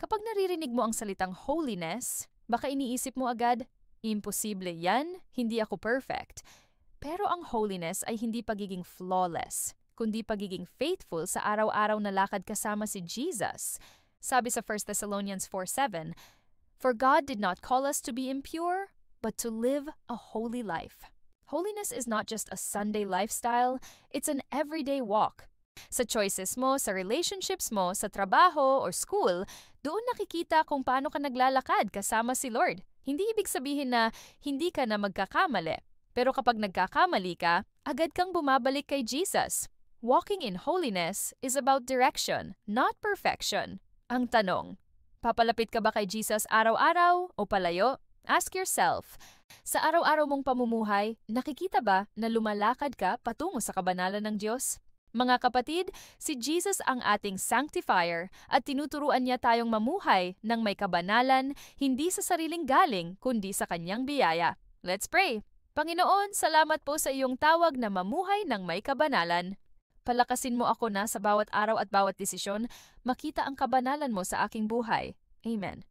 Kapag naririnig mo ang salitang holiness, baka iniisip mo agad, imposible yan, hindi ako perfect. Pero ang holiness ay hindi pagiging flawless, kundi pagiging faithful sa araw-araw na lakad kasama si Jesus. Sabi sa 1 Thessalonians 4:7, "For God did not call us to be impure, but to live a holy life." Holiness is not just a Sunday lifestyle, it's an everyday walk. Sa choices mo, sa relationships mo, sa trabaho or school, doon nakikita kung paano ka naglalakad kasama si Lord. Hindi ibig sabihin na hindi ka na magkakamali. Pero kapag nagkakamali ka, agad kang bumabalik kay Jesus. Walking in holiness is about direction, not perfection. Ang tanong, papalapit ka ba kay Jesus araw-araw o palayo? Ask yourself, sa araw-araw mong pamumuhay, nakikita ba na lumalakad ka patungo sa kabanalan ng Diyos? Mga kapatid, si Jesus ang ating sanctifier at tinuturuan niya tayong mamuhay ng may kabanalan, hindi sa sariling galing, kundi sa kanyang biyaya. Let's pray! Panginoon, salamat po sa iyong tawag na mamuhay ng may kabanalan. Palakasin mo ako na sa bawat araw at bawat desisyon, makita ang kabanalan mo sa aking buhay. Amen.